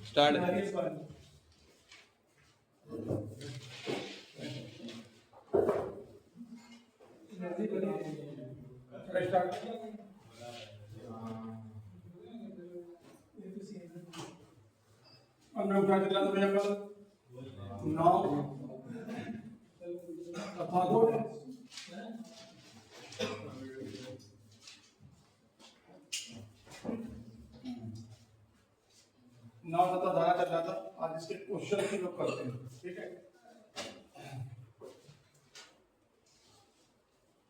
Start. हमने उठा दिया तो भैया कल 9 तथा 2 9 तथा धारा चल रहा था। आज इसके क्वेश्चन की लोग करते हैं, ठीक है।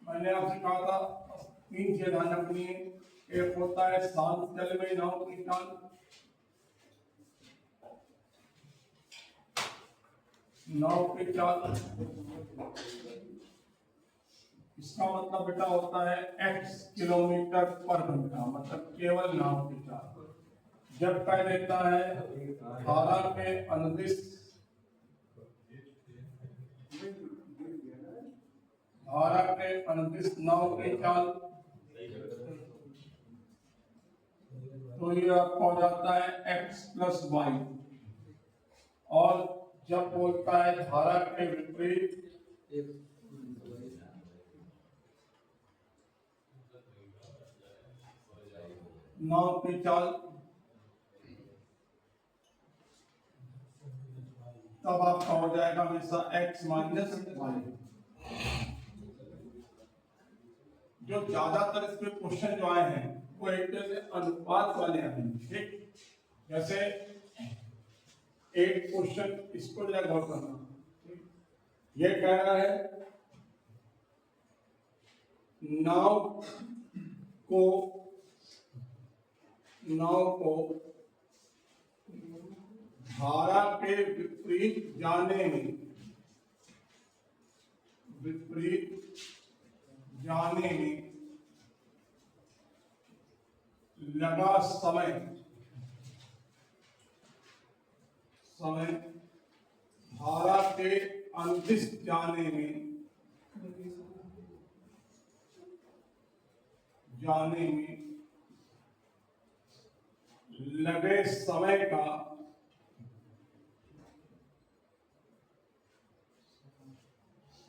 मैंने आपसे कहा था 3 चीजें ध्यान रखनी है। एक होता है शांत जल में नाव की चाल, नाव की चाल इसका मतलब बेटा होता है x किलोमीटर पर घंटा, मतलब केवल नाव की चाल। जब कह देता है धारा के अनुदिश नाव की चाल, तो ये आपको हो जाता है x प्लस वाई। और जब बोलता है धारा के विपरीत नाव की चाल, तब आपका हो जाएगा हमेशा x माइनस वाई। जो ज्यादातर इसमें क्वेश्चन जो आए हैं वो एक तरह से अनुपात वाले आए हैं, ठीक। जैसे एक क्वेश्चन इसको जरा गौर करना, ये कह रहा है नाव को धारा के विपरीत जाने में लगा समय धारा के अनुदिश जाने में लगे समय का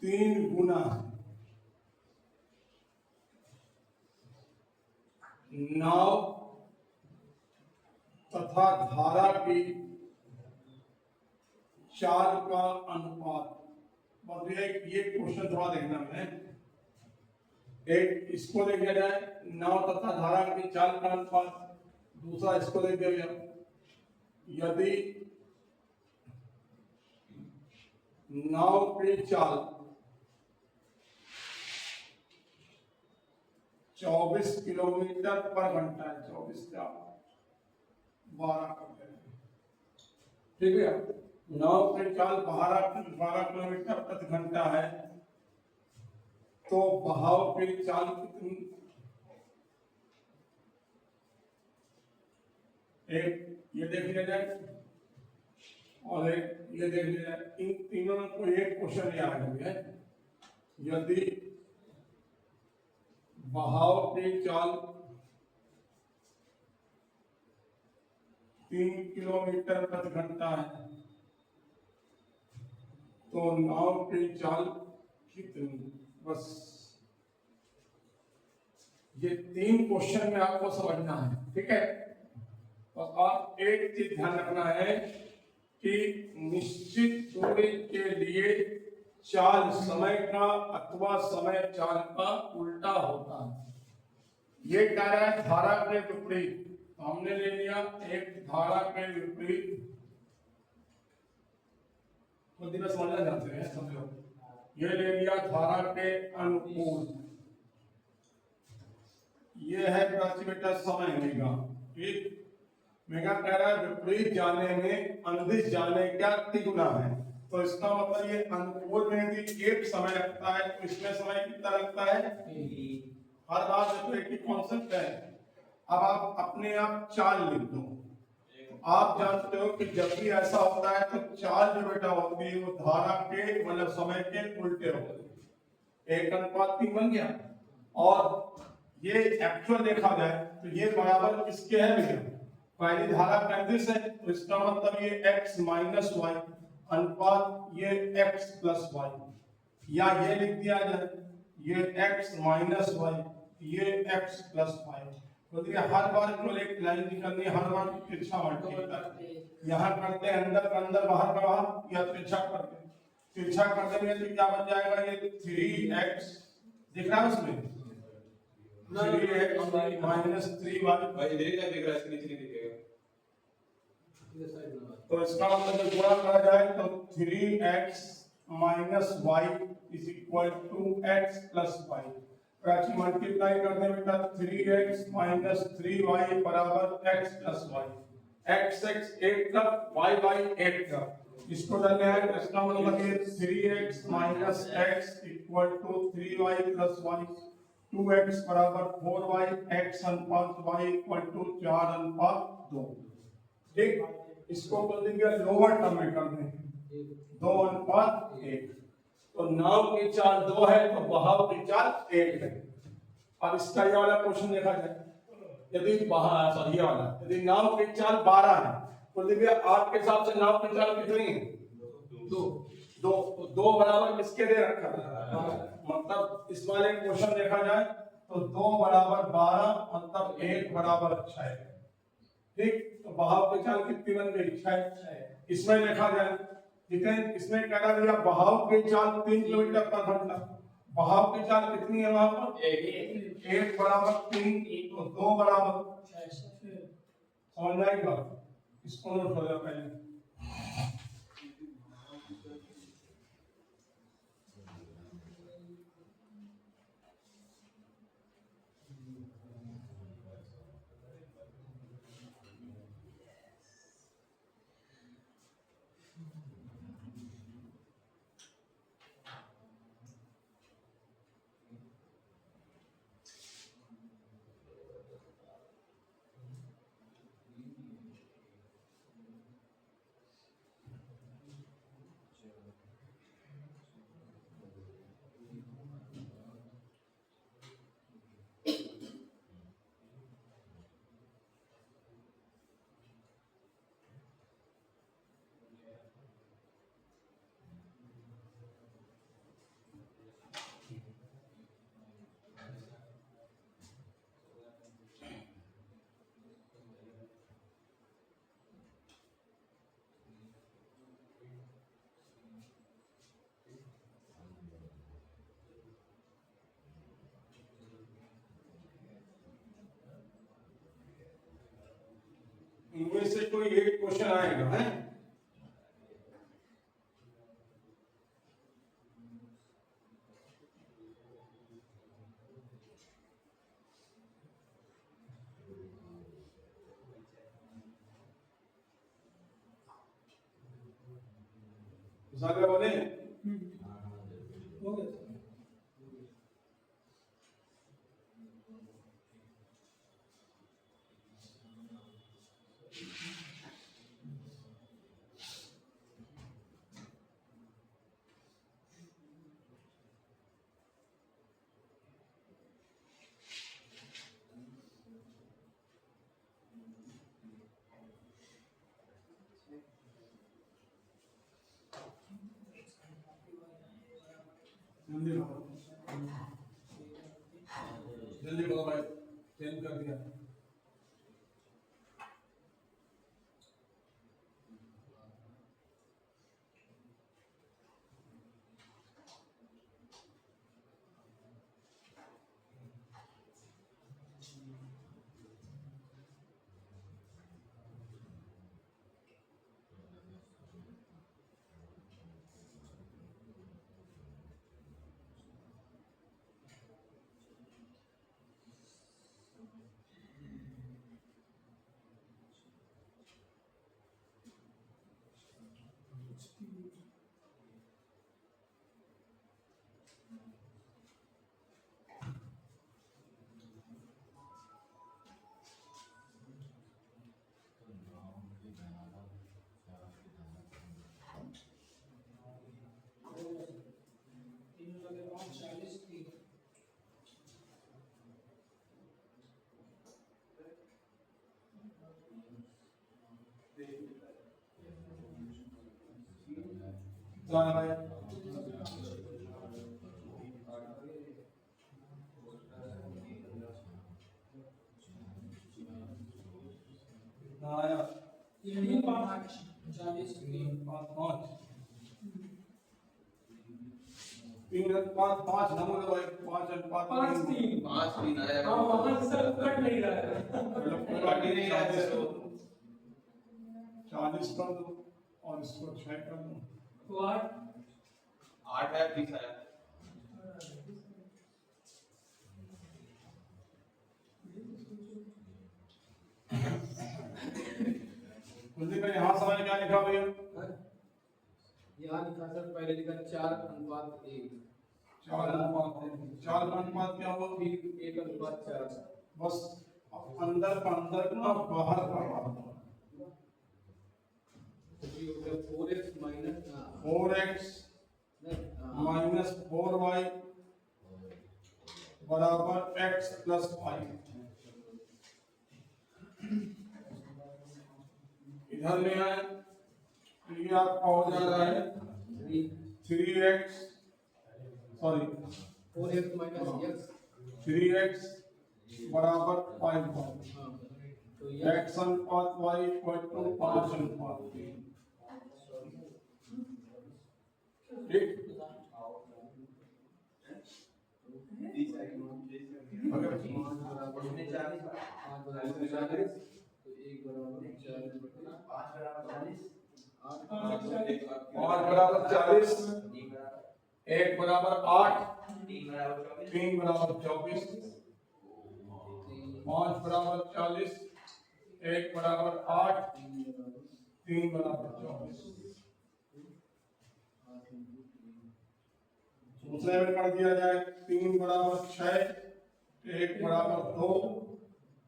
3 गुना नाव तथा धारा की चाल का अनुपात। बस ये क्वेश्चन थोड़ा देखना है। एक इसको देख लिया जाए, नाव तथा धारा की चाल का अनुपात। दूसरा इसको देख लिया, यदि नाव की चाल 24 किलोमीटर पर घंटा है, 24 का 12 कर देंगे, ठीक है। नाव की चाल 12 किलोमीटर प्रति घंटा है, तो बहाव की चाल कितनी? एक ये देख लिया जाए और एक ये देख लिया जाए। इन तीनों को एक क्वेश्चन याद है, यदि बहाव की चाल 3 किलोमीटर प्रति घंटा है, तो नाव की चाल कितनी? बस ये 3 क्वेश्चन में आपको समझना है, ठीक है। तो आप एक चीज ध्यान रखना है कि निश्चित दूरी के लिए चाल समय का अथवा समय चाल का उल्टा होता है। ये कह रहा है धारा के विपरीत, तो हमने ले लिया एक धारा के विपरीत। तो दिन समझना चाहते हैं, समझो। ये ले लिया धारा के अनुकूल, ये है बेटा समय मेगा, ठीक। मेगा कह रहा है विपरीत जाने में अनुदिश जाने का 3 गुना है, तो इसका मतलब ये अनुकूल में भी एक समय लगता है, तो इसमें समय कितना लगता है? हर बात देखो एक ही कॉन्सेप्ट है। अब आप अपने आप चाल लिख दो। आप जानते हो कि जब भी ऐसा होता है तो चाल जो बेटा होती है वो धारा के मतलब समय के उल्टे होती है। 1:3 बन गया। और ये एक्चुअल देखा जाए तो ये बराबर किसके है भैया? पहली धारा 35 है, तो इसका मतलब ये x माइनस वाई अनुपात ये x प्लस वाई, या ये लिख दिया जाए ये x माइनस वाई ये x प्लस वाई। तो देखिए हर बार केवल एक लाइन निकलनी है, हर बार तिरछा मल्टीप्लाई यहाँ करते हैं, अंदर का अंदर बाहर का बाहर, या तिरछा करते हैं। तिरछा करते हैं तो क्या बन जाएगा, ये 3x दिख रहा है उसमें 3x माइनस 3y भाई इधर का दिख रहा है, इसके नीचे नहीं दिखेगा। तो इसका मतलब जब गुणा करा जाए तो 3x minus Y is equal to x plus Y. Prachi multiply करने में बेटा 3x माइनस 3y बराबर x प्लस वाई, x 8 का y 8 का, इसको डालने हैं तो इसका मतलब ये 3x minus x equal to 3y plus y, 2x बराबर 4y, x अनुपात y इक्वल टू 4 अनुपात 2। ठीक, इसको बोल देंगे लोअर टर्म में कर देंगे 2 अनुपात 1। तो नाव की चाल 2 है तो बहाव की चाल 1 है। अब इसका ये वाला क्वेश्चन देखा जाए, यदि बहाव सॉरी ये वाला यदि नाव की चाल 12 है तो देखिए आपके हिसाब से नाव की चाल कितनी है, 2 2 तो 2 बराबर किसके दे रखा है, मतलब इस वाले क्वेश्चन देखा जाए तो 2 बराबर 12 मतलब 1 बराबर 6। ठीक, तो बहाव की चाल कितनी बन गई, 6। इसमें देखा जाए ठीक है, इसमें कह दिया बहाव की चाल 3 किलोमीटर पर घंटा, बहाव की चाल कितनी है वहां पर 1 बराबर 3 तो 2 बराबर 6। समझ आएगा, इसको नोट हो जाए पहले। इनमें से कोई एक क्वेश्चन आएगा है, सागर बोले हो गया। जल्दी बोलो भाई, चेंज कर दिया। तीन पाँच 40 तीन पाँच पाँच नंबर भाई, पाँच अनुपात पाँच तीन 5 3 आया। हाँ वहाँ से सर कट नहीं रहा है कट ही नहीं रहा है इसको। 40 कर दो और इसको 6 कर दो। तो आठ 8 है 20 आया। कुलदीप भाई यहाँ समय क्या लिखा भैया? यहाँ लिखा सर, पहले लिखा 4:1। 4 अनुपात क्या हुआ? फिर 1:4। बस अंदर का अंदर ना, बाहर का बाहर। तो ये हो गया 4x minus 4x minus 4y बराबर x प्लस 5। इधर ले आए, ये आपका हो जा रहा है 3x, sorry 4x minus x। 3x बराबर 5y। हाँ तो ये x अनुपात y इक्वल टू 5 अनुपात 3। ठीक, अगर 5 बराबर 40, तो 5 बराबर 40, 1 बराबर 8, 3 बराबर 24। 5 बराबर 40, 1 बराबर 8, 3 बराबर 24। दूसरे में कर दिया जाए, 3 बराबर 6, 1 बराबर 2,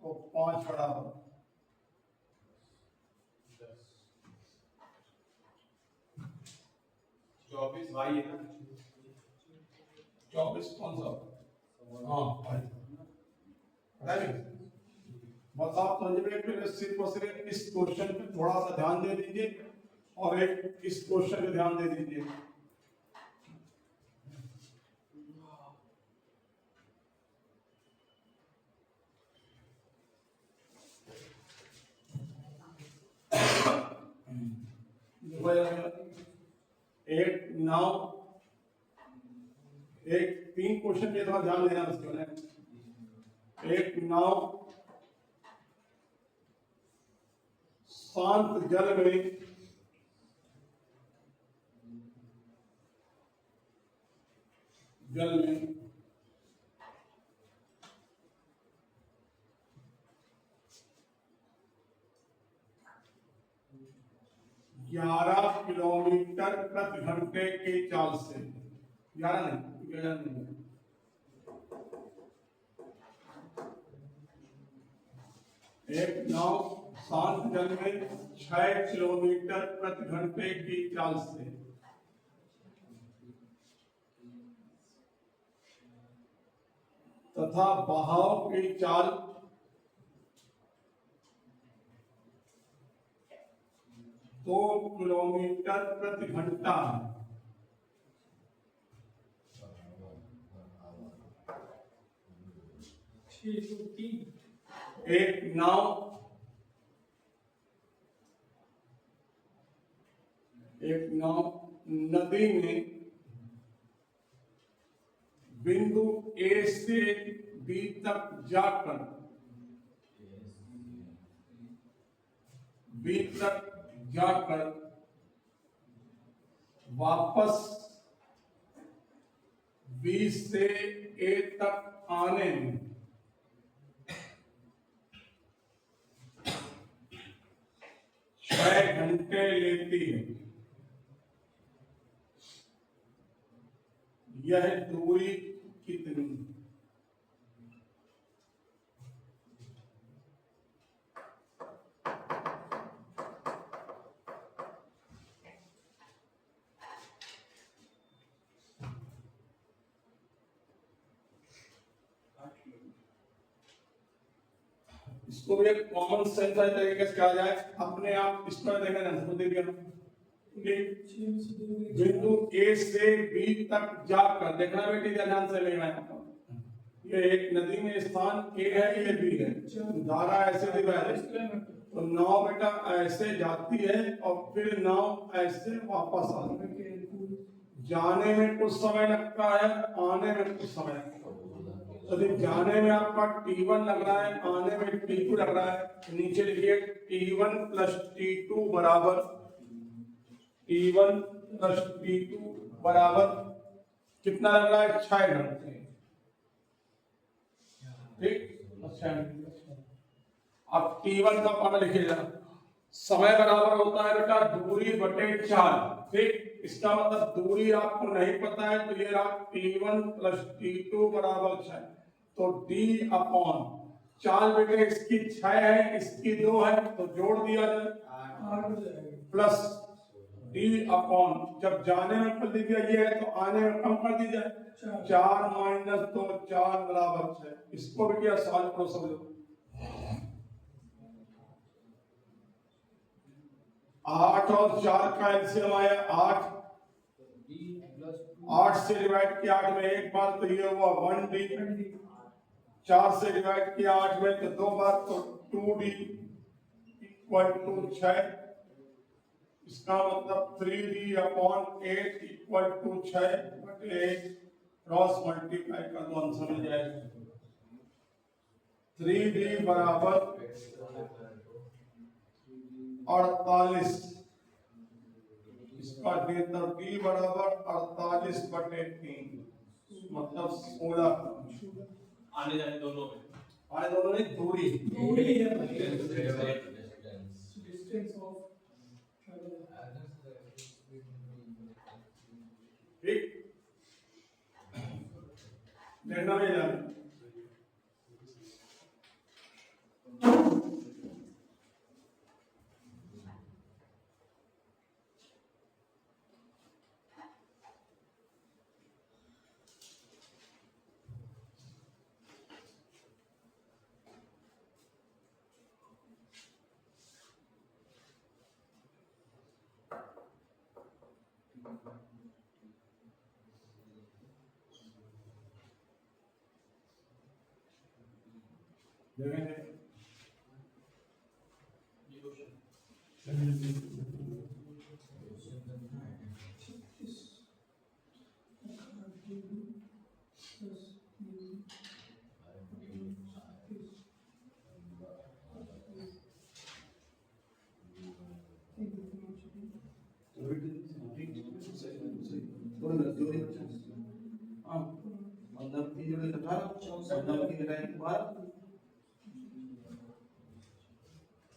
तो 5 बराबर 24 भाई है ना। 24 कौन सा? हाँ भाई, बस आप समझिए, फिर सिर्फ और सिर्फ इस क्वेश्चन पे थोड़ा सा ध्यान दे दीजिए और एक इस क्वेश्चन पे ध्यान दे दीजिए। एक 9, एक 3 क्वेश्चन पे थोड़ा ध्यान देना बच्चों ने। 1 9 शांत जल में जल में 11 किलोमीटर प्रति घंटे की चाल से, 11 नहीं 11 नहीं, एक नाव शांत जल में 6 किलोमीटर प्रति घंटे की चाल से तथा बहाव की चाल 2 किलोमीटर प्रति घंटा है। एक नाव नदी में बिंदु ए से बी तक जाकर वापस बी से ए तक आने में 6 घंटे लेती है। यह दूरी कितनी? इसको इसको भी एक कॉमन सेंस तरीके से कहा जाए, अपने आप इस पर देखना आंसर दे दिया बिंदु ए से बी तक जाकर देखना बेटी ध्यान से लेना है। ये एक नदी में स्थान ए है, ये बी है, धारा ऐसे दी है तो नाव बेटा ऐसे जाती है और फिर नाव ऐसे वापस आती है। जाने में कुछ समय लगता है, आने में कुछ समय लगता है। तो जाने में आपका T1 लग रहा है, आने में T2 लग रहा है, नीचे लिखिए T1 प्लस T2 बराबर T1 प्लस T2 बराबर कितना लग रहा है 6 घंटे। ठीक, अच्छा अब T1 का मान लिखिएगा, समय बराबर होता है बेटा दूरी बटे 4। ठीक, इसका मतलब दूरी आपको नहीं पता है तो ये आप T1 प्लस T2 बराबर 6, तो D अपॉन 4 बेटे इसकी 6 है, इसकी 2 है तो जोड़ दिया जाए प्लस D अपॉन, जब जाने में कर दिया ये है तो आने में कम कर दी जाए, 4 माइनस 2 4 बराबर 6। इसको भी क्या सॉल्व करो समझो। 8 और 4 का एलसीएम आया 8, 8 से डिवाइड किया 8 में एक बार तो ये हुआ 1D, 4 से डिवाइड किया 8 में तो 2 बार तो 2D इक्वल टू 6। इसका मतलब 3D अपॉन 8 इक्वल टू 6 बटे 8, क्रॉस मल्टीप्लाई कर दो आंसर मिल जाएगा। 3D बराबर 48, इसका D बराबर 48 बटे 3 मतलब 16। आने जाने दोनों में, आने दोनों में दूरी ठीक देखना में जाना।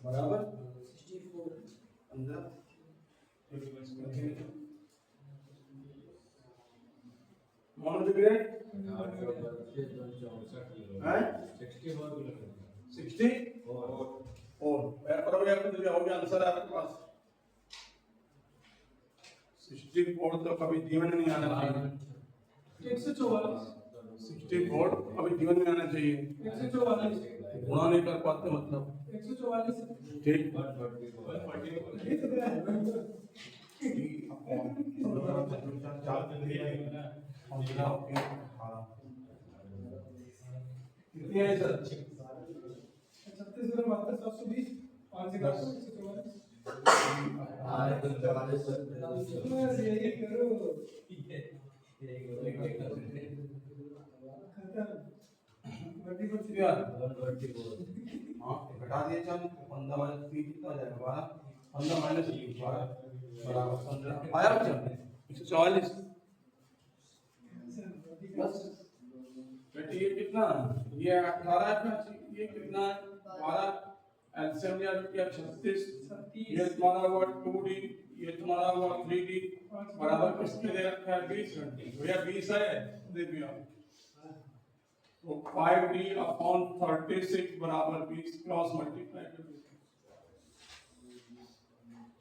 बराबर 64 अंदर मोनोग्रेड है 60 और करोगे आप तो होगा आंसर आपके पास 64 तो कभी जीवन में नहीं आना चाहिए। 144 64 कभी जीवन में आना चाहिए, 144 गुणा नहीं कर पाते मतलब 144 ठीक। कितनी है सर? 36 गुना 72 720 5 से काटो 144 यही करो घटा दिए चल 15 माइनस 3 कितना जाएगा 12, 15 माइनस 12 बराबर 15 आया बच्चा 144। बस बेटी ये कितना ये 18 है, ये कितना है 12, एलसीएम लिया क्या 36, ये तुम्हारा हुआ 2D, ये तुम्हारा हुआ 3D बराबर किसके दे रखा है 20 घंटे भैया 20 है दे दिया तो 5D अपॉन 36 बराबर 20 क्रॉस मल्टीप्लाई कर दो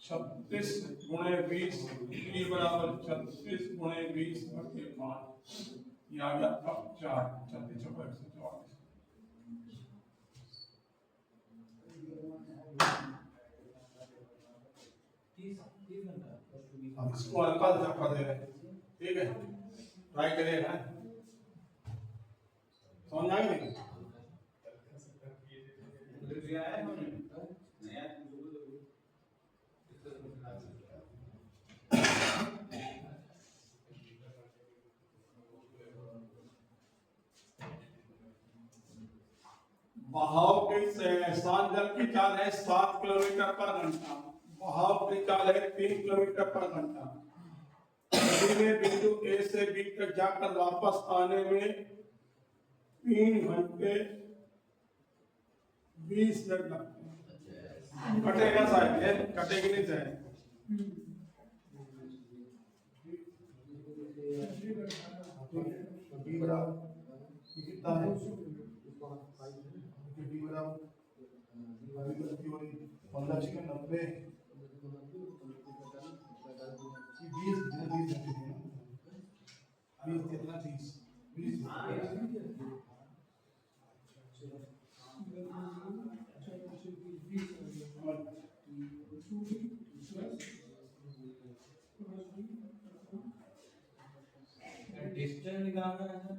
36 गुणे 20 D बराबर 36 गुणे 20 बटे 5 ये आ गया 4 36 144। 30 घंटा प्लस 20 अब इसको हल्का सा कर दे रहे हैं, ठीक है, ट्राई करिएगा, समझ आएगी नहीं? बहाव की स्थान जल की चाल है 7 किलोमीटर पर घंटा, बहाव की चाल है 3 किलोमीटर पर घंटा। नदी में बिंदु ए से बी तक जाकर वापस आने में 3 घंटे 20 मिनट लगते हैं। कटेगा साहब, ये कटेगी नहीं साहब। कितना है? 15 चिकन 90 20 कितना 30 डिस्टेंस निकालना है सर।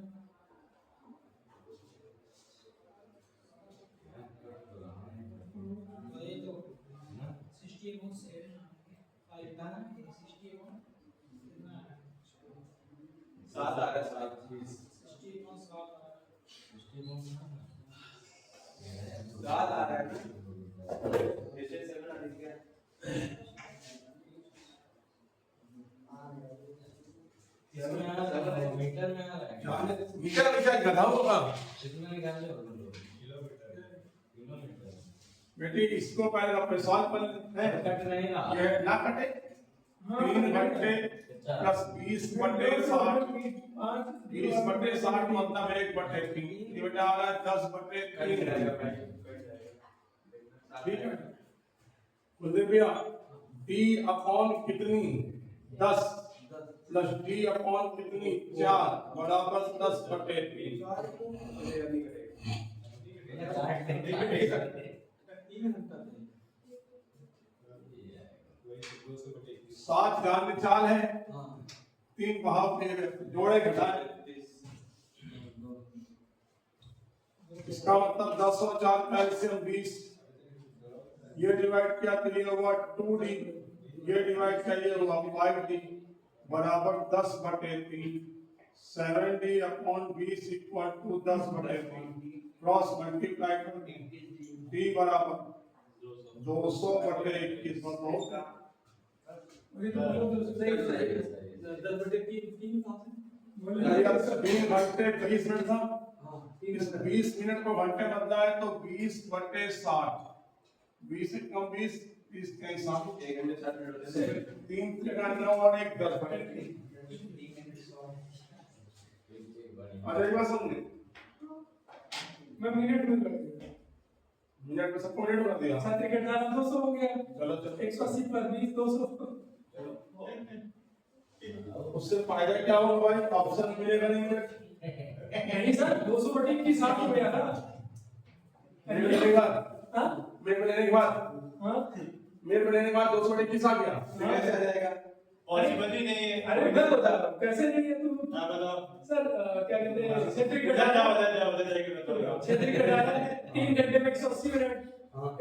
ये तो 68.7 5 था ना, 68 कितना है? 7 आ रहा है, 7 68.7 आ रहा है, जैसे 7 आ रही है। इसमें आ रहा है, मीटर में आ रहा है। जाने मीटर में क्या गधा होगा कितना निकाल लो? बेटी, इसको पहले अपने सवाल पर है, कट नहीं रहा। ये ना कटे। 3 घंटे प्लस 20 बटे 60, 20 बटे 60 मतलब 1/3, ये बेटा आ रहा है 10/3। ठीक है, कुलदीप भैया, d अपॉन कितनी 10 प्लस d अपॉन कितनी 4 बराबर 10/3। 7 जान चाल है, 3 बहाव के जोड़े घटाए, इसका मतलब 10 और 4 का एलसीएम 20, ये डिवाइड किया तो ये होगा 2d, ये डिवाइड किया ये होगा 5d बराबर 10/3। 7d upon 20 equal to 10/3। Cross multiply कर d बराबर 200/21 बताओ। ये तो बहुत सही है। 10/3 था। 3 घंटे 20 मिनट था, इस 20 मिनट को घंटे बदला है तो 20/60, 20 से कम 20, 30 के 60, 1 घंटे 60 मिनट होते हैं। 3 3 9 और 1 10/3। अरे ये बात समझे, मैं मिनट में कर दिया। मिनट में सबको मिनट कर दिया। 7 क्रिकेट डाला 200 हो गया। चलो चलो, 180 पर 20 200। उससे फायदा क्या होगा भाई, ऑप्शन मिलेगा नहीं मिनट, नहीं सर, 200/21 हो गया ना। मिनट लेने के बाद, हाँ मिनट लेने के बाद, हाँ मिनट लेने के बाद 221 आ गया। कैसे आ जाएगा? पॉसिबल ही नहीं है। अरे मैं बता रहा हूँ कैसे नहीं है तुम हाँ बताओ। सर, क्या कहते हैं क्षेत्रीय जा डाला जाएगी बताओ। क्षेत्रीय डाला 3 घंटे में 180 मिनट,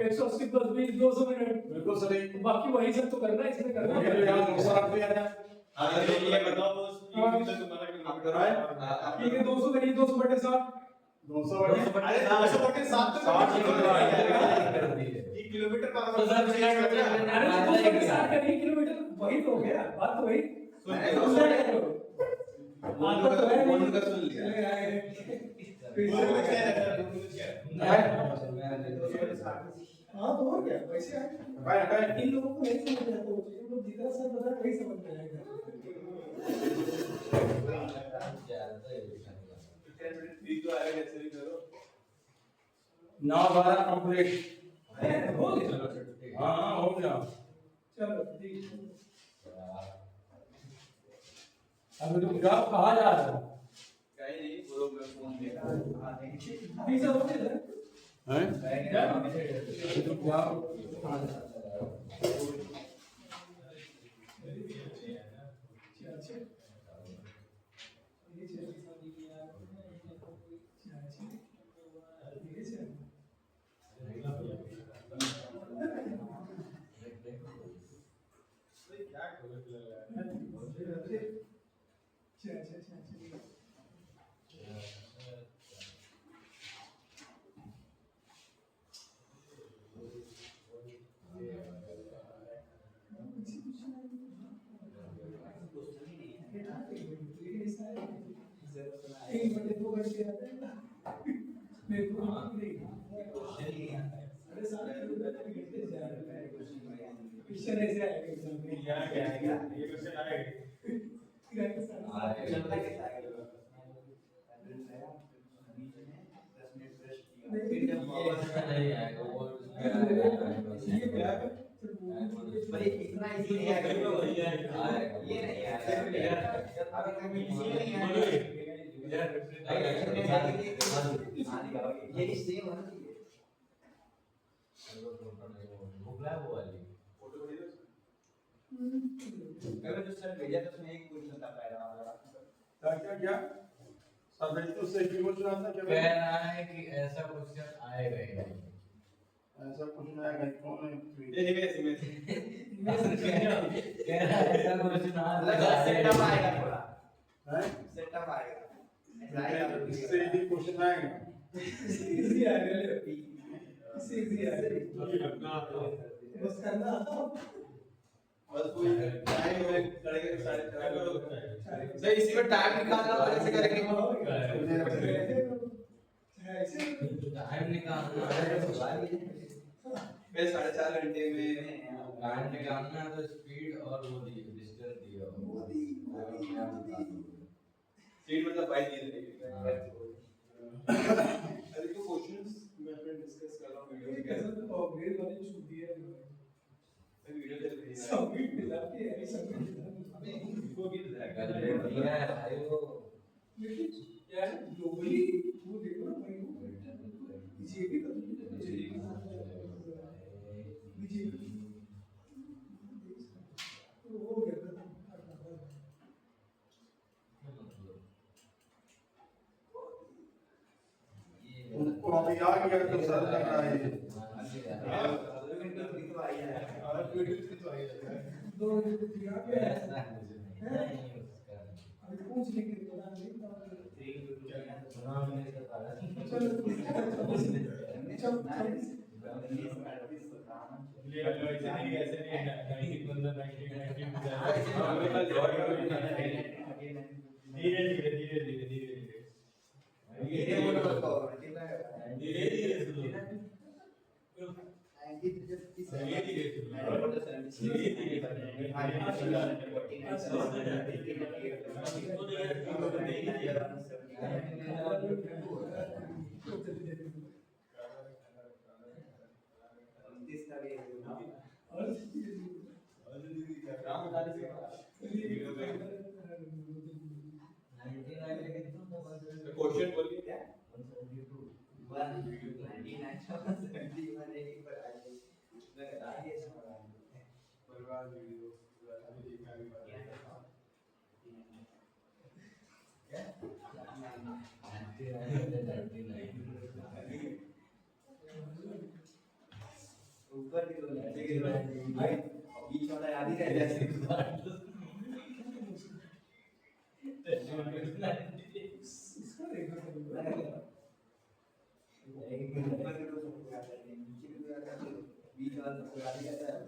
180 प्लस 20 200 मिनट। बिल्कुल सही। बाकी वही सब तो करना है, इसमें करना ये तो यहाँ 200 रख दिया जाए। हाँ ये बताओ बॉस, ये तो तुम्हारा आप कराए ठीक है। 200 करिए, 200/60। 200 अरे 200/7 तो 1 किलोमीटर का तो सर अरे 200/60 करिए किलोमीटर, वही तो हो गया, बात तो वही। बोल का सुन लिया। हाँ तो हो गया वैसे है। इन लोगों को नहीं समझ में आता, इन लोग जितना सर बता रहे वही समझ में आएगा। नौ 12 कंप्लीट। हो गया, हाँ हो गया। चलो ठीक है। अभी तुम जाओ, कहाँ जा रहे हो? कहीं नहीं, बोलो मैं फोन देखा। अभी सब हो गया हैं? अभी तुम जाओ। 1 बटे 2 घंटे आता है ना मेरे को नहीं क्वेश्चन ही आता है अरे सारे घंटे से आ रहे हैं क्वेश्चन ऐसे आएगा एग्जाम में यहाँ क्या आएगा ये क्वेश्चन आएगा नहीं आएगा वो ये क्या है भाई इतना इजी नहीं है ये नहीं है अभी कभी इजी नहीं है ये सेम होना चाहिए भूखला वो वाली अगर जो सर भेजा तो उसमें एक क्वेश्चन था पहला वाला क्या क्या सब तो से क्वेश्चन आता क्या कह रहा है कि ऐसा क्वेश्चन आएगा ही नहीं ऐसा क्वेश्चन आएगा कौन है ये नहीं कैसे में कह रहा है ऐसा क्वेश्चन लगा सेटअप आएगा थोड़ा है सेटअप आएगा इससे ही क्वेश्चन आएगा इजी आ गया इससे इजी आ गया बस करना बस कोई टाइम में करेंगे सारे सही इसी में टाइम निकालना और ऐसे करेंगे ऐसे टाइम निकालना है मैं 4.5 घंटे में टाइम निकालना है तो स्पीड और वो दी डिस्टेंस दिया सीट मतलब बाई दिए थे अरे तो क्वेश्चंस मैं अपने डिस्कस कर रहा हूं वीडियो में कैसे कैसे तो अपग्रेड वाली छूट दी है वीडियो चल रही है सबमिट मिला के है सबमिट अभी वो भी कर ले दिया है भाई वो लेकिन यार ग्लोबली वो देखो ना भाई बीजेपी का बीजेपी तो वो क्या था उनको अभी आ गया तो सर लग रहा है दो दिया पे ऐसा नहीं उसका अभी पूछ लेंगे तो ना नहीं सुना मैंने तो पढ़ा क्वेश्चन बोलिए क्या ऊपर की तो नीचे की तो भाई बीच वाला याद ही रह जाए इसका देखना पड़ेगा ऊपर की तो सबको याद रहती है नीचे की तो याद रहती है बीच वाला सबको याद ही रहता है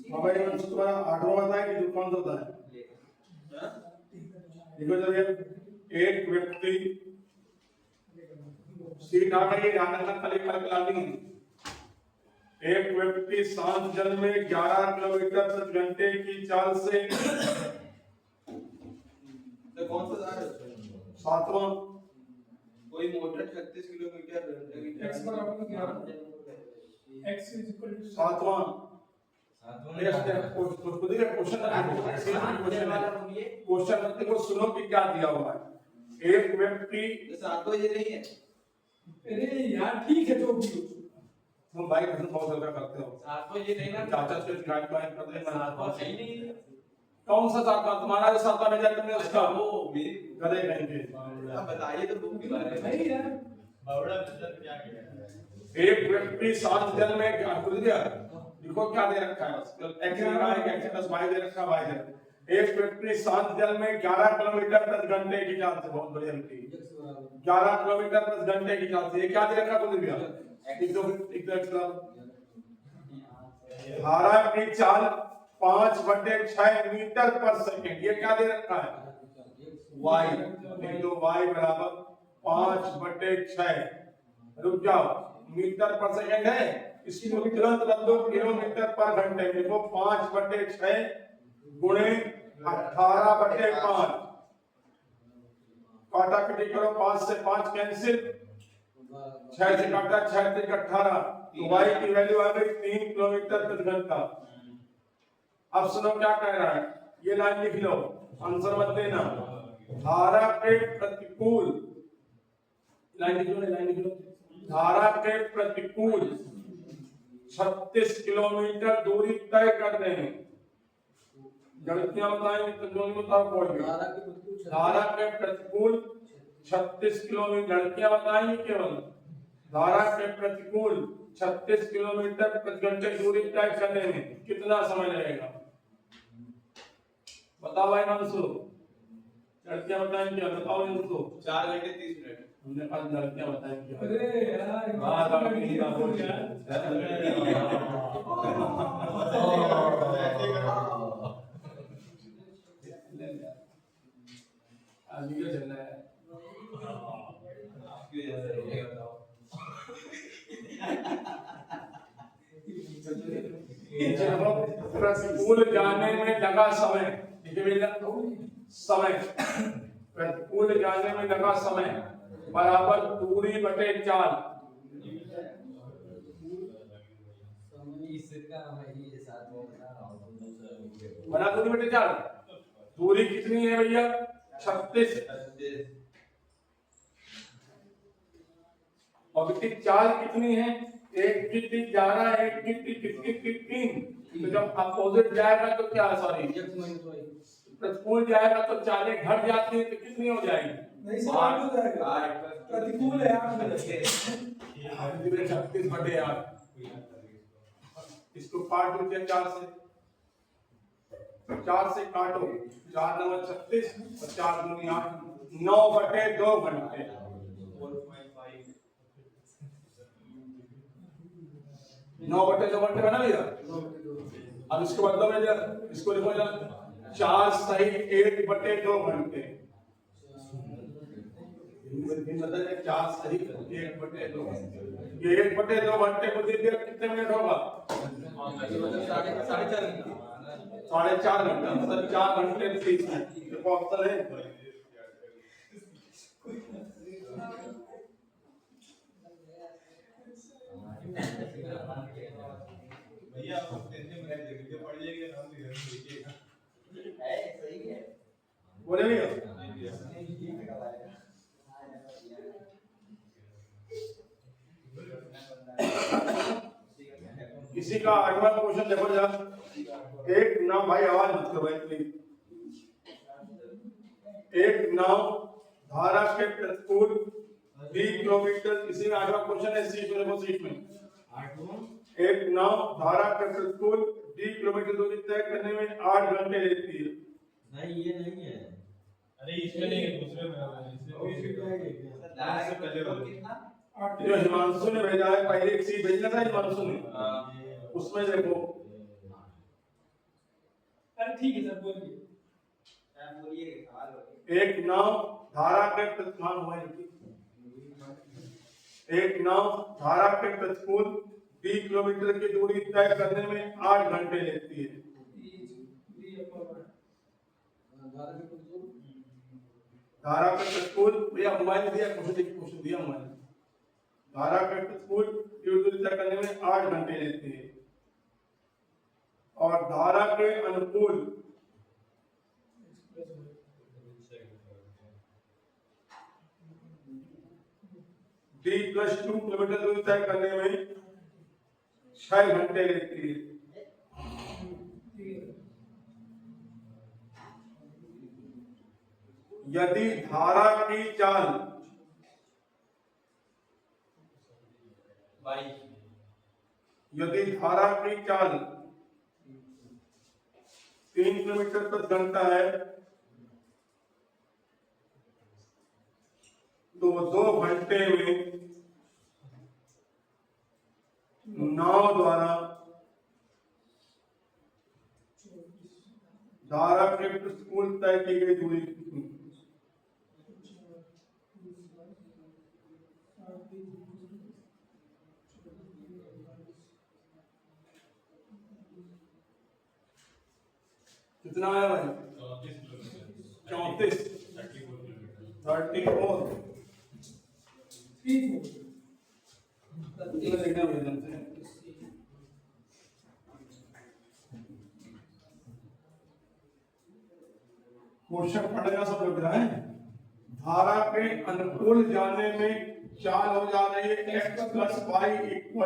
बाबा ये तुम्हारा 8वां होता है कि कौन सा होता है देखो जब ये एक व्यक्ति सीट आ गई ध्यान रखना खाली नहीं एक व्यक्ति सांस जल में 11 किलोमीटर प्रति घंटे की चाल से तो कौन सा जा रहा है 7वां कोई मोटर 36 किलोमीटर x बराबर 11 x is equal to सातवां क्वेश्चन को सुनो कि क्या दिया हुआ है। एक व्यक्ति ये 7 बजे नहीं है। अरे यार ठीक है जो भी हो। तुम भाई कसम बहुत ज्यादा करते हो। 7 बजे नहीं ना, चाचा से गाइड करते हैं। 7 बजे सही नहीं है। कौन सा सातवां तुम्हारा जो सातवां भेजा तुमने उसका वो मेरी गधे कहेंगे। अब बताइए तो बुक के बारे में। नहीं यार बावड़ा मतलब क्या किया है? एक व्यक्ति 7 जन में क्या खुद गया देखो क्या दे रखा है x लिखा है x प्लस y दे रखा है y दे। एक व्यक्ति 7 जल में 11 किलोमीटर प्रति घंटे की चाल से, बहुत बढ़िया लिखी 11 किलोमीटर प्रति घंटे की चाल से, ये क्या दे रखा खुद गया धारा की चाल 5/6 मीटर पर सेकंड, ये क्या दे रखा है y, लिख दो y बराबर 5/6, रुक जाओ मीटर पर सेकंड है, इसको तुरंत रख दो किलोमीटर पर घंटे, देखो 5/6 गुणे 18/5, काटा कटी करो, 5 से 5 कैंसिल, 6 से काटा 6 से 18, तो y की वैल्यू आ गई 3 किलोमीटर प्रति घंटा। अब सुनो क्या कह रहा है, ये लाइन लिख लो, आंसर मत देना। धारा के प्रतिकूल, लाइन लिख लो, लाइन लिख लो, धारा के प्रतिकूल 36 किलोमीटर दूरी तय करने हैं। गणितियां बताएंगे तो दोनों बताओ कोई भी। धारा के प्रतिकूल 36 किलोमीटर, गणितियां बताएंगे केवल। धारा के प्रतिकूल 36 किलोमीटर प्रति घंटे दूरी तय करने में कितना समय लगेगा? बताओ भाई मंसूर, लड़कियां बताएंगे क्या? बताओ मंसूर। 4 घंटे 30 मिनट। हमने 5 लड़कियां बताएंगे क्या? अरे यार बात नहीं ना बोल यार। आज ये चल रहा है। आपकी वजह से ये बताओ। प्रतिकूल जाने में लगा समय, समय प्रतिकूल जाने में लगा समय बराबर दूरी बटे चाल। इसका मैं ये साथ में बता रहा हूँ बना दूरी बटे चाल, दूरी कितनी है भैया? 36, और इसकी चाल कितनी है? एक की 11, एक की 3, तो जब अपोजिट जाएगा तो क्या, सॉरी प्रतिकूल जाएगा तो चालें घट जाती है, तो कितनी हो जाएगी? नहीं सर आठ हो जाएगा, प्रतिकूल है 8 में 36/8, इसको काट दो 4 से काटो, 4 9 36 और 4 दूनी 8, 9/2 घंटे। 9/2 घंटे बना भैया। अब इसको बदलो में इसको लिखो जरा, 4 सही 1/2 घंटे। मतलब 4 सही 1/2, ये 1/2 घंटे को दे दिया कितने मिनट होगा? 4.5 घंटा, मतलब 4 घंटे 30 मिनट। देखो ऑप्शन है भैया आप 3 मिनट देखिए, पढ़ जाएंगे नाम लिखिएगा। है सही है। बोले भैया। किसी का 8वां क्वेश्चन देखो जरा, एक नाव, भाई आवाज मत करो भाई प्लीज। एक नाव धारा के प्रतिकूल 20 किलोमीटर, किसी में 8वां क्वेश्चन है, सीट में देखो, सीट में एक नाव धारा के प्रतिकूल 20 किलोमीटर दूरी तय करने में 8 घंटे लेती है। नहीं ये नहीं है। अरे इसमें नहीं है, दूसरे में है, धारा इससे के पहले प्रतिकूल वाले। कितना? जो हिमांशु ने भेजा है, पहले एक सीट भेजना था हिमांशु ने, उसमें देखो। अरे ठीक है सर बोलिए। सर बोलिए सवाल बोलिए। एक नाव धारा के प्रतिकूल हुआ है, एक नाव धारा के प्रतिकूल 20 किलोमीटर की दूरी तय करने में 8 घंटे लेती है। धारा के प्रतिकूल, भैया मोबाइल दिया, कुछ दिया मोबाइल। धारा के प्रतिकूल ये दूरी तय करने में 8 घंटे लेती है। और धारा के अनुकूल D + 2 किलोमीटर दूरी तय करने में 6 घंटे लेती है। यदि धारा की चाल यदि धारा की चाल 3 किलोमीटर प्रति घंटा है तो 2 घंटे में नाव द्वारा धारा के प्रतिकूल तय की गई दूरी कितना आया भाई? 34 क्वेश्चन पढ़ेगा सब लोग है। धारा के अनुकूल जाने में चाल हो जा रही है x + y =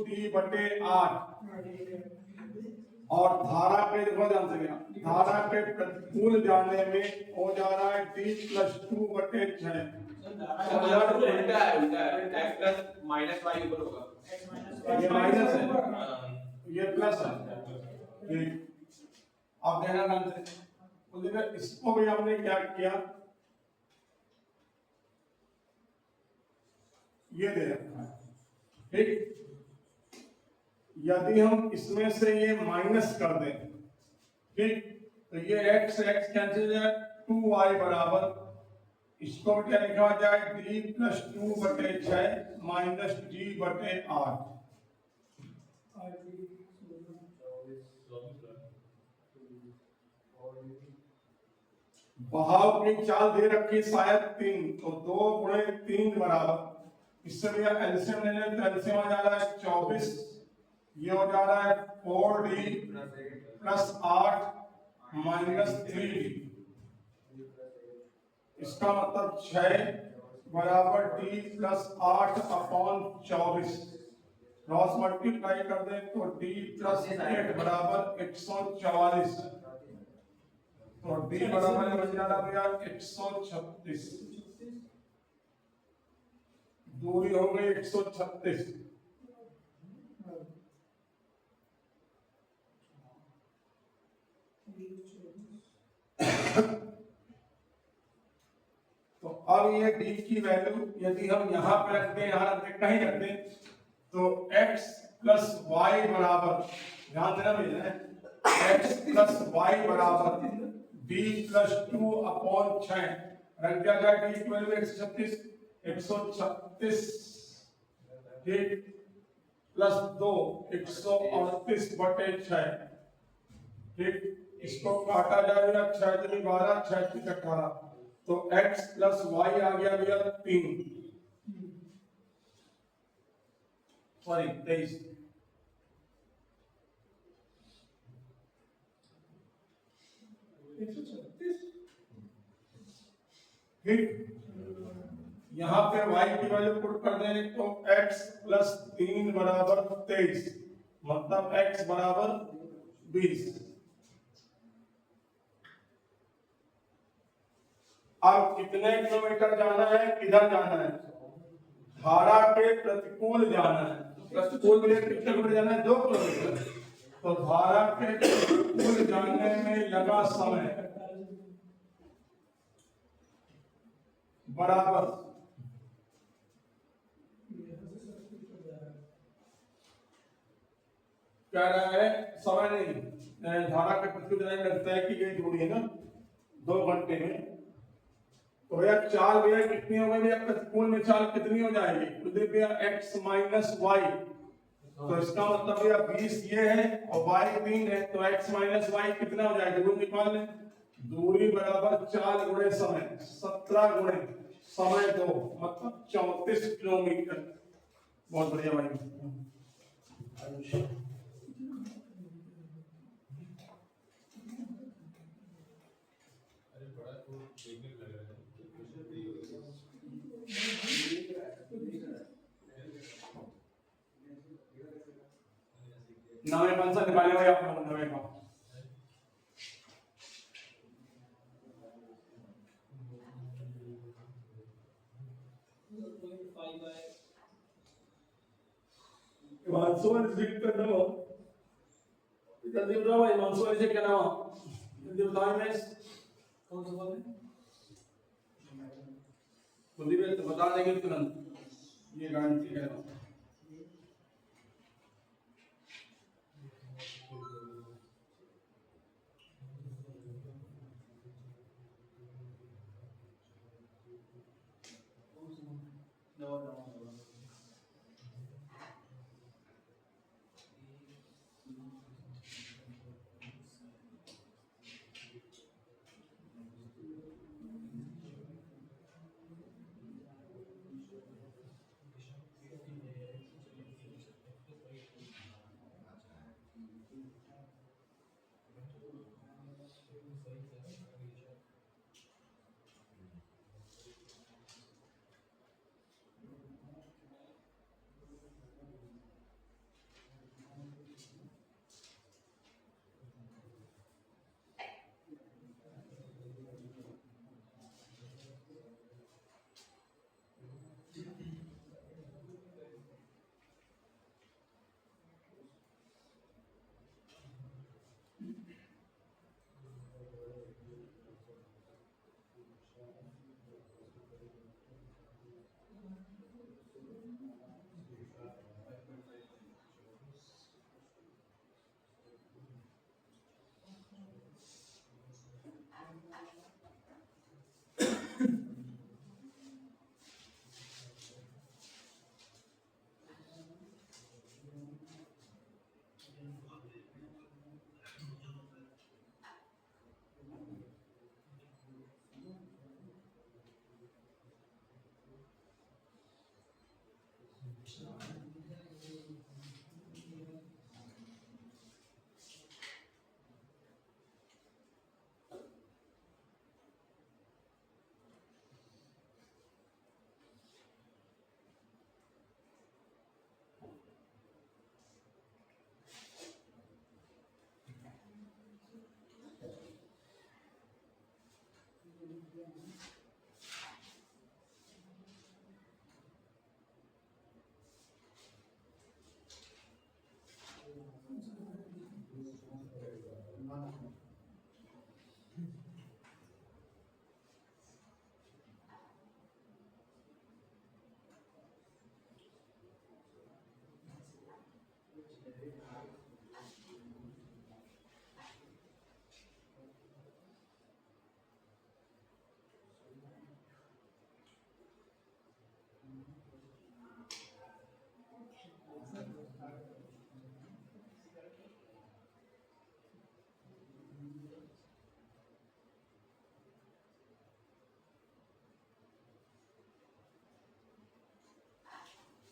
d/8 और धारा के देखो ध्यान से गया धारा के प्रतिकूल जाने में हो जा रहा है d + 2/6 उल्टा है x प्लस माइनस y ऊपर होगा। ये माइनस है ये प्लस है। अब देखना ध्यान से तो देखो इसको भी हमने क्या किया ये दे रखा है ठीक। यदि हम इसमें से ये माइनस कर दें ठीक तो ये x कैंसिल हो जाए 2y बराबर इसको क्या लिखा जाए d + 2/6 - d/8 बहाव की चाल दे रखी शायद 3 तो 2 × 3 बराबर इससे भैया एलसीएम ले लें तो एलसीएम आ जा रहा है 24 ये हो जा रहा है 4d + 8 - 3d इसका मतलब 6 बराबर d + 8/24 क्रॉस मल्टीप्लाई कर दें तो d + 8 बराबर 144 तो d बराबर बन जा रहा भैया 136 दूरी हो गई 136। तो अब ये d की वैल्यू यदि हम यहाँ पे रखते हैं यहाँ रखते कहीं रखते तो x + y बराबर ध्यान देना भैया x + y बराबर d + 2/6 रख दिया जाए d की वैल्यू 136 ठीक प्लस 2 138/6 ठीक इसको काटा जाएगा 6 × 12 6 × 18 तो x + y आ गया भैया 3 सॉरी 23 ठीक यहाँ पे y की वैल्यू पुट कर देंगे तो x + 3 बराबर 23 मतलब x बराबर 20। अब कितने किलोमीटर जाना है किधर जाना है धारा के प्रतिकूल जाना है प्रतिकूल में कितने किलोमीटर जाना है 2 किलोमीटर तो धारा के प्रतिकूल जाने में लगा समय बराबर कह रहा है समय नहीं धारा के प्रतिकूल जाने में लगता है कि ये दूरी है ना 2 घंटे में तो भैया चाल भैया कितनी हो गई भैया प्रतिकूल में चाल कितनी हो जाएगी तो भैया x - y तो इसका मतलब भैया 20 ये है और y 3 है तो x - y कितना हो जाएगा वो निकाल लें दूरी बराबर 4 × समय 17 × समय 2 मतलब 34 किलोमीटर बहुत बढ़िया भाई। आयुष। नवे कौन सा निकाले भाई आप लोग नवे का? हिमांशु ने रिजेक्ट करना हो, जल्दी बताओ भाई, हिमांशु ने रिजेक्ट करना हो, जल्दी बताओ मैं कौन सा बोल रहे हैं? कुलदीप भाई तो बता देंगे तुरंत, ये गारंटी है।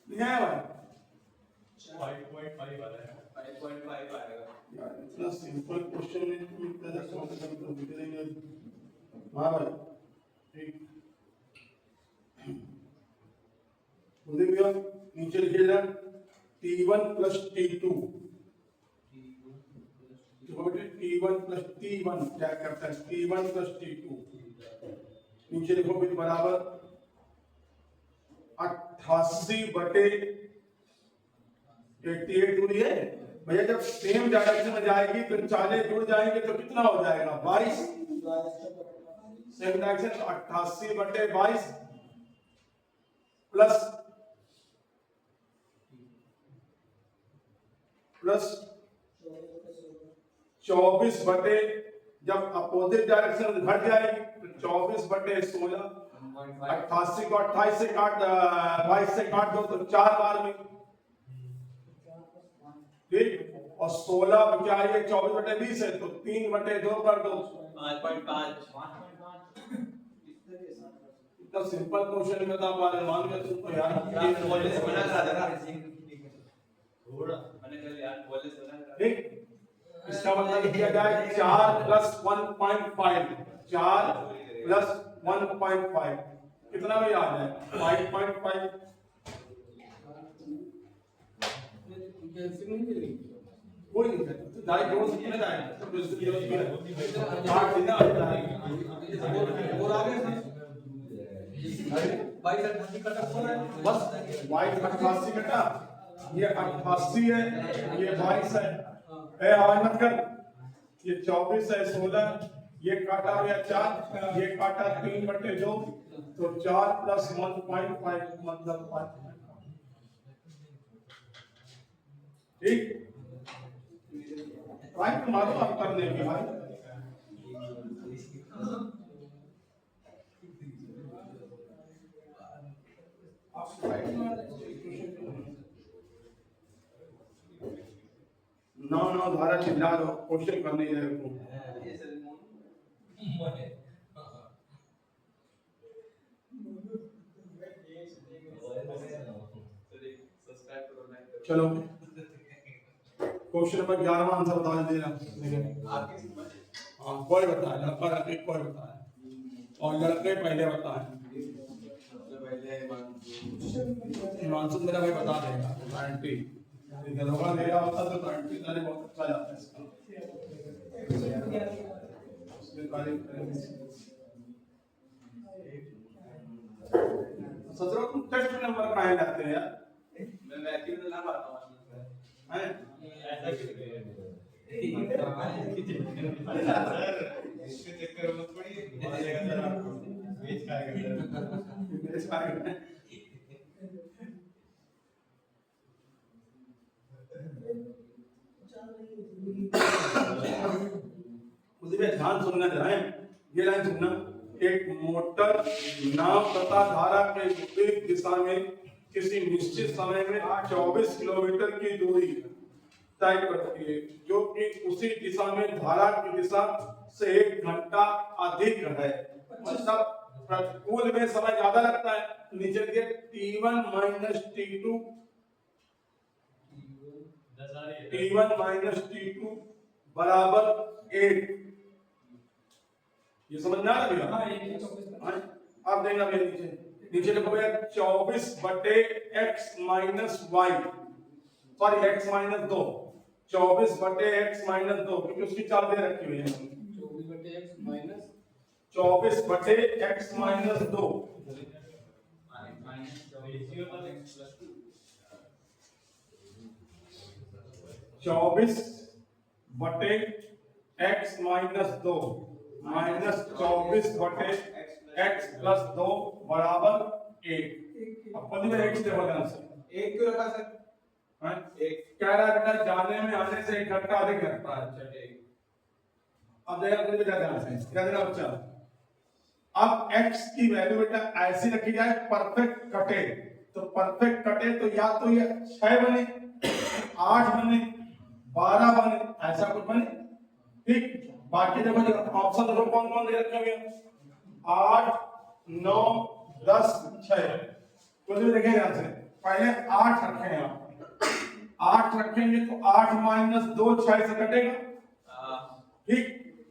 नहीं आया भाई? 5.5 वाला है। 5.5 आएगा। यार इतना सिंपल क्वेश्चन में तुम इतना ज्यादा सॉल्व करके तो देंगे। हाँ भाई ठीक। कुलदीप भैया नीचे लिखिएगा T1 plus T2, तो बेटे T1 plus T1 क्या करता है? T1 plus T2 नीचे लिखो भी बराबर 88/88 दूरी है भैया। जब सेम डायरेक्शन में जाएगी तो 40 जुड़ जाएंगे तो कितना हो जाएगा? 22। सेम डायरेक्शन 88/22 प्लस 24 बटे, जब अपोजिट डायरेक्शन में घट जाएगी तो 24/16। 88 को 28 से काट 22 से काट दो तो 4 बार में ठीक। और 16 क्या है? 24/20 है तो 3/2 कर दो 5.5। इतना सिंपल क्वेश्चन नहीं बता पा रहे, मान के तुमको यार ये बोलने से मना करा था थोड़ा मैंने कल यार बोलने से मना करा ठीक। इसका मतलब किया जाए 4 + 1.5, 4 + 1.5 कितना भी आ जाए 5.5। कैसे नहीं मिलेगी कोई नहीं है तो डायरेक्ट जोड़ सकते हैं डायरेक्ट तो इसकी जरूरत नहीं है। काट देना और आगे बाईस अट्ठासी कट ऑफ होना है बस y 88 कटा, ये 88 है, ये 22 है। ए आवाज मत कर, ये 24 है, 16 ये काटा गया 4, ये काटा 3/2 तो 4 + 1.5 मतलब 5। ठीक, ट्राई तो मारो आप करने की भाई। नौ धारा चिल्ला दो, क्वेश्चन करने है को सब्सक्राइब करो लाइक करो चलो क्वेश्चन नंबर 11 आंसर बता देना। आपकी समझ हाँ कोई बताए, लड़का लड़के कोई बताए और लड़के पहले बताए। सबसे पहले हिमांशु मेरा भाई बता देगा गारंटी, दरोगा दे रहा होता तो गारंटी देने बहुत अच्छा जाता है इसका। उसमें तारीफ करेंगे। सोच रहा हूँ तुम टेस्ट नंबर काहे लाते हैं यार मैं वैक्यूम तो ना पाता हूँ हैं? ऐसा क्यों इसके चक्कर में थोड़ी मारेगा सर आपको बेच खाएगा मेरे सारे में मुझे भी ध्यान सुनना चाहें, ये लाइन सुनना। एक मोटर नाव तथा धारा के विपरीत दिशा में किसी निश्चित समय में 24 किलोमीटर की दूरी तय करती है, जो कि उसी दिशा में धारा की दिशा से 1 घंटा अधिक है। मतलब प्रतिकूल में समय ज्यादा लगता है। नीचे दिए T1 - T2 बराबर 8। ये समझना है भैया? आप देखना भैया नीचे लिखो भैया 24/x - y, sorry x - 2, 24/x - 2 क्योंकि उसकी चाल दे रखी हुई है 24/x - 2 24/x - 2 माइनस 24/x + 2 बराबर 1। अब पहले में x टेबल आंसर एक क्यों रखा सर है। एक कह रहा बेटा जाने में आने से 1 घंटा अधिक लगता है। अच्छा ठीक अब देखा मुझे क्या ध्यान से क्या देना बच्चा। अब x की वैल्यू बेटा ऐसी रखी जाए परफेक्ट कटे, तो परफेक्ट कटे तो या तो ये 6 बने, 8 बने, 12 बने, ऐसा कुछ बने। ठीक, बाकी देखो जो ऑप्शन देखो कौन कौन दे रखे हुए हैं 8 9 10 6। तो जो देखें यहां से पहले 8 रखे हैं, 8 रखेंगे तो 8 - 2 6 से कटेगा। ठीक,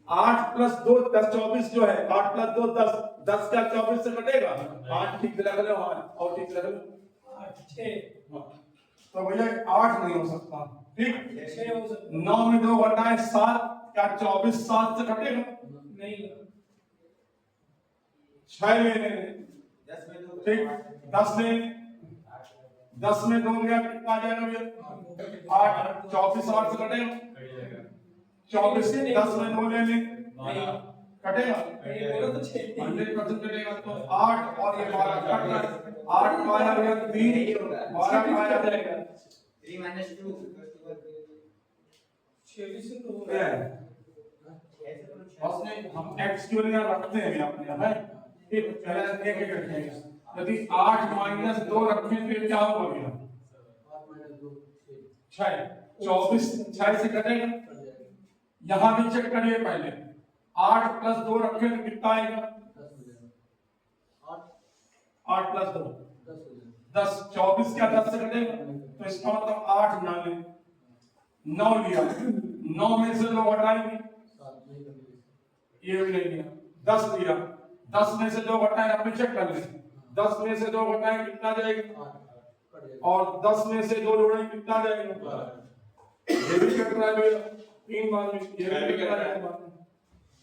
8 + 2 10 24 जो है 8 + 2 10 10 का 24 से कटेगा। 8 ठीक लगा लो, हाँ और ठीक लगा लो 8 6 तो भैया 8 नहीं हो सकता। ठीक, 6 हो सकता 9 में 2 घटाएं 7, क्या 24 7 से कटेगा? नहीं 6 ले लेंगे। 10 में दो ठीक, 10 में 10 में 2 गया कितना आ जाएगा भैया 8, 24 8 से कटेगा। 24 से 10 में 2 ले लें कटेगा, बोलो तो 6 100% कटेगा। तो 8 और ये 12 कट रहा है। 8 पाया भैया 3, 12 पाया जाएगा 3 - 2 26 से तो उसने हम x क्यों नहीं रखते हैं अपने यहाँ है। ठीक, पहले एक एक रखेंगे। यदि 8 - 2 रखें तो क्या होगा भैया 6, 24 6 से कटेगा। यहाँ भी चेक करिए पहले 8 + 2 रखें तो कितना आएगा प्लस 2 10, 24 क्या 10 से कटेगा, तो इसका मतलब 8 बना लें। 9 लिया, 9 में से 2 घटाएंगे, ये भी नहीं लिया। 10 लिया, 10 में से 2 घटाएं, आप चेक कर लें, 10 में से 2 घटाएं कितना जाएगा, और 10 में से 2 जोड़ें कितना जाएगा, ये भी कट रहा है 3 बार में, ये भी कट रहा है।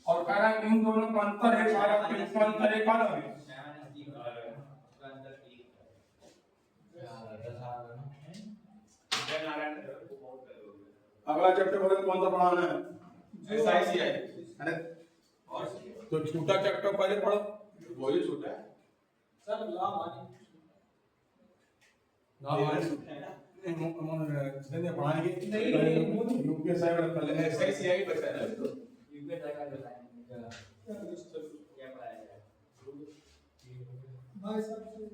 और कह रहा है इन दोनों का अंतर है 12, तो इसका अंतर 1 आ गया। अगला चैप्टर बोले कौन सा पढ़ाना है, SICI अरे तो छोटा चैप्टर पहले पढ़ो, वो ही छोटा है सर ला मानी पढ़ाएंगे यूपीएसआई वाला कर लेंगे। SICI बचा है ना भाई साहब